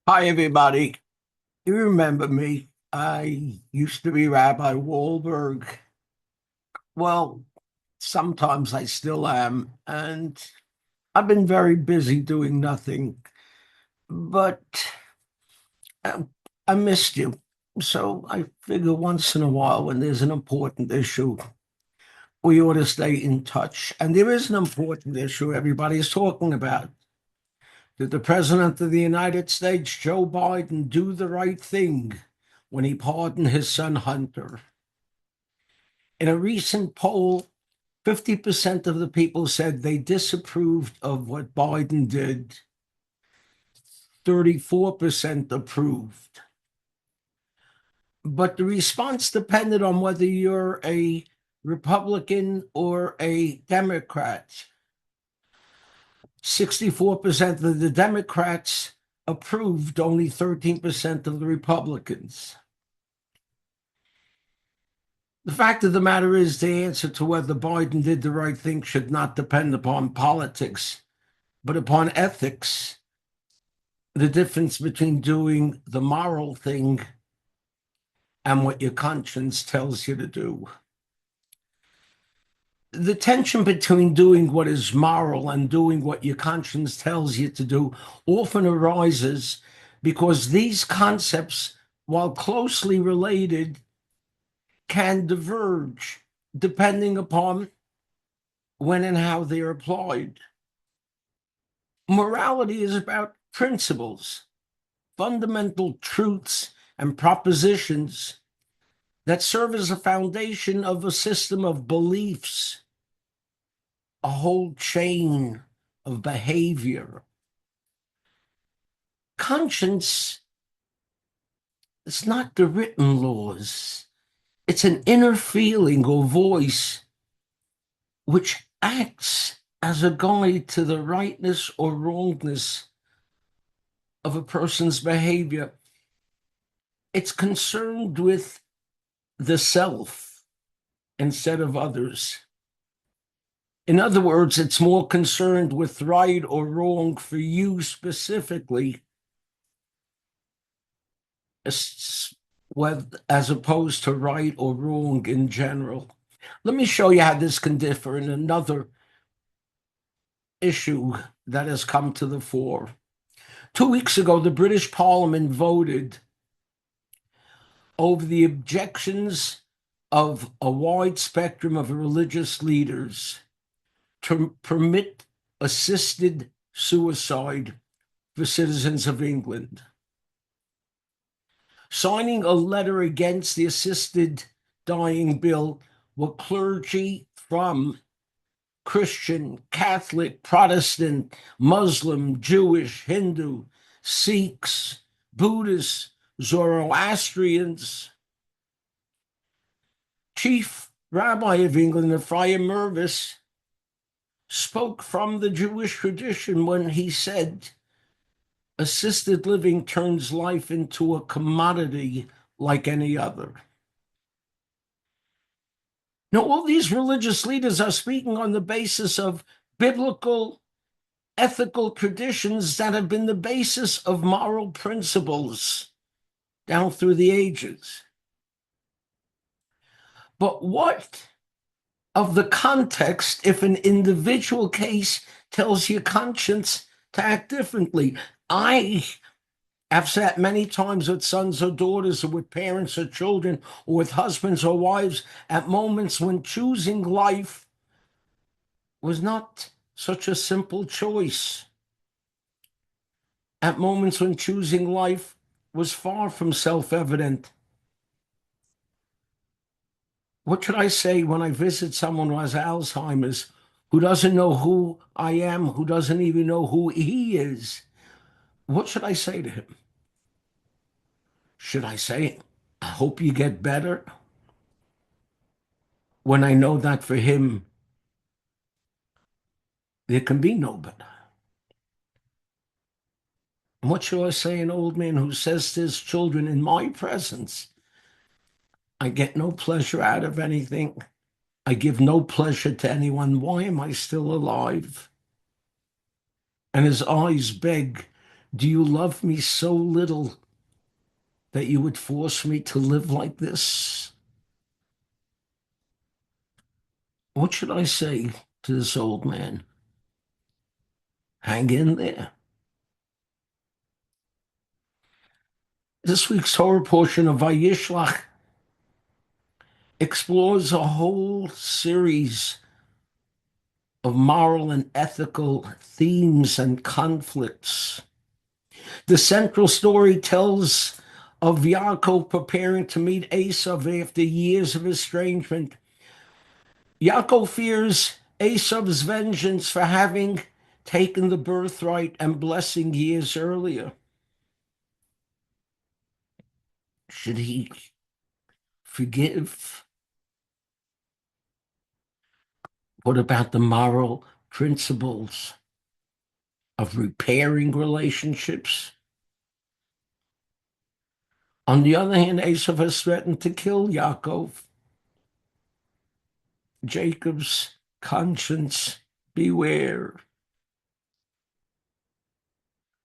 Hi, everybody. You remember me? I used to be Rabbi Wahlberg. Well, sometimes I still am, and I've been very busy doing nothing, but um, I missed you. So I figure once in a while, when there's an important issue, we ought to stay in touch. And there is an important issue everybody's talking about. Did the President of the United States, Joe Biden, do the right thing when he pardoned his son Hunter? In a recent poll, 50% of the people said they disapproved of what Biden did. 34% approved. But the response depended on whether you're a Republican or a Democrat. 64% of the Democrats approved, only 13% of the Republicans. The fact of the matter is, the answer to whether Biden did the right thing should not depend upon politics, but upon ethics, the difference between doing the moral thing and what your conscience tells you to do. The tension between doing what is moral and doing what your conscience tells you to do often arises because these concepts, while closely related, can diverge depending upon when and how they're applied. Morality is about principles, fundamental truths, and propositions that serve as a foundation of a system of beliefs, a whole chain of behavior. Conscience is not the written laws, it's an inner feeling or voice which acts as a guide to the rightness or wrongness of a person's behavior. It's concerned with the self instead of others. In other words, it's more concerned with right or wrong for you specifically, as opposed to right or wrong in general. Let me show you how this can differ in another issue that has come to the fore. 2 weeks ago, the British Parliament voted over the objections of a wide spectrum of religious leaders to permit assisted suicide for citizens of England. Signing a letter against the assisted dying bill were clergy from Christian, Catholic, Protestant, Muslim, Jewish, Hindu, Sikhs, Buddhists, Zoroastrians. Chief Rabbi of England, Ephraim Mervis, spoke from the Jewish tradition when he said, assisted living turns life into a commodity like any other. Now, all these religious leaders are speaking on the basis of biblical, ethical traditions that have been the basis of moral principles down through the ages. But what of the context if an individual case tells your conscience to act differently? I've sat many times with sons or daughters, or with parents or children, or with husbands or wives at moments when choosing life was not such a simple choice. At moments when choosing life was far from self-evident. What should I say when I visit someone who has Alzheimer's, who doesn't know who I am, who doesn't even know who he is? What should I say to him? Should I say, I hope you get better, when I know that for him, there can be no better? And what shall I say an old man who says to his children in my presence, I get no pleasure out of anything. I give no pleasure to anyone. Why am I still alive? And his eyes beg, Do you love me so little that you would force me to live like this? What should I say to this old man? Hang in there. This week's Torah portion of Vayishlach explores a whole series of moral and ethical themes and conflicts. The central story tells of Yaakov preparing to meet Esav after years of estrangement. Yaakov fears Esav's vengeance for having taken the birthright and blessing years earlier. Should he forgive? What about the moral principles of repairing relationships? On the other hand, Esav has threatened to kill Yaakov. Jacob's conscience, beware.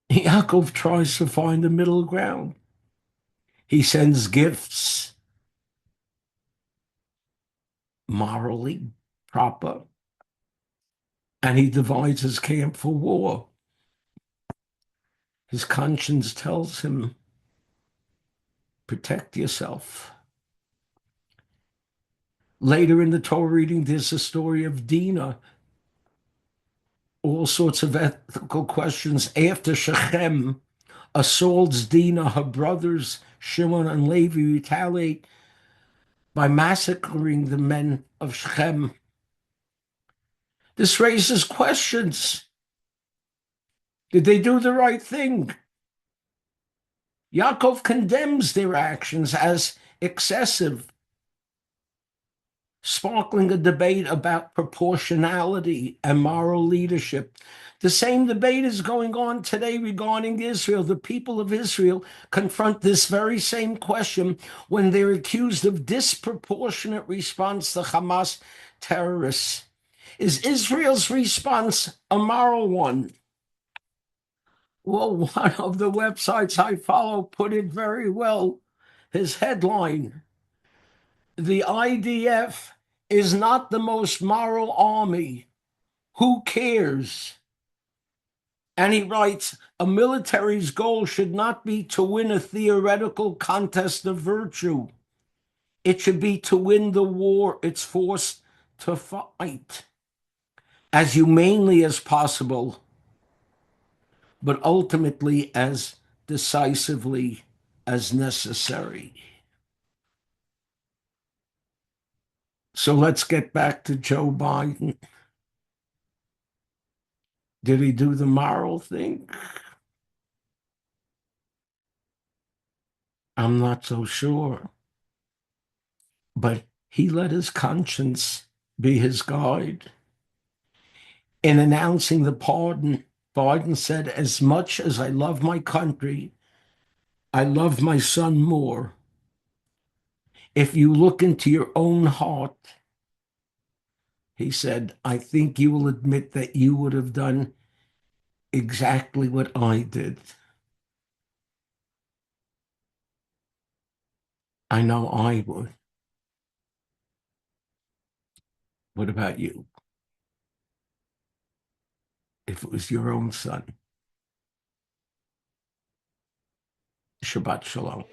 Yaakov tries to find the middle ground. He sends gifts, morally proper, and he divides his camp for war. His conscience tells him, protect yourself. Later in the Torah reading, there's a story of Dinah, all sorts of ethical questions. After Shechem assaults Dinah, her brothers Shimon and Levi retaliate by massacring the men of Shechem. This raises questions. Did they do the right thing? Yaakov condemns their actions as excessive, sparkling a debate about proportionality and moral leadership. The same debate is going on today regarding Israel. The people of Israel confront this very same question when they're accused of disproportionate response to Hamas terrorists. Is Israel's response a moral one? Well, one of the websites I follow put it very well. His headline, "The IDF is not the most moral army. Who cares?" And he writes, a military's goal should not be to win a theoretical contest of virtue. It should be to win the war it's forced to fight as humanely as possible, but ultimately as decisively as necessary. So let's get back to Joe Biden. Did he do the moral thing? I'm not so sure. But he let his conscience be his guide. In announcing the pardon, Biden said, as much as I love my country, I love my son more. If you look into your own heart, he said, I think you will admit that you would have done exactly what I did. I know I would. What about you? If it was your own son? Shabbat Shalom.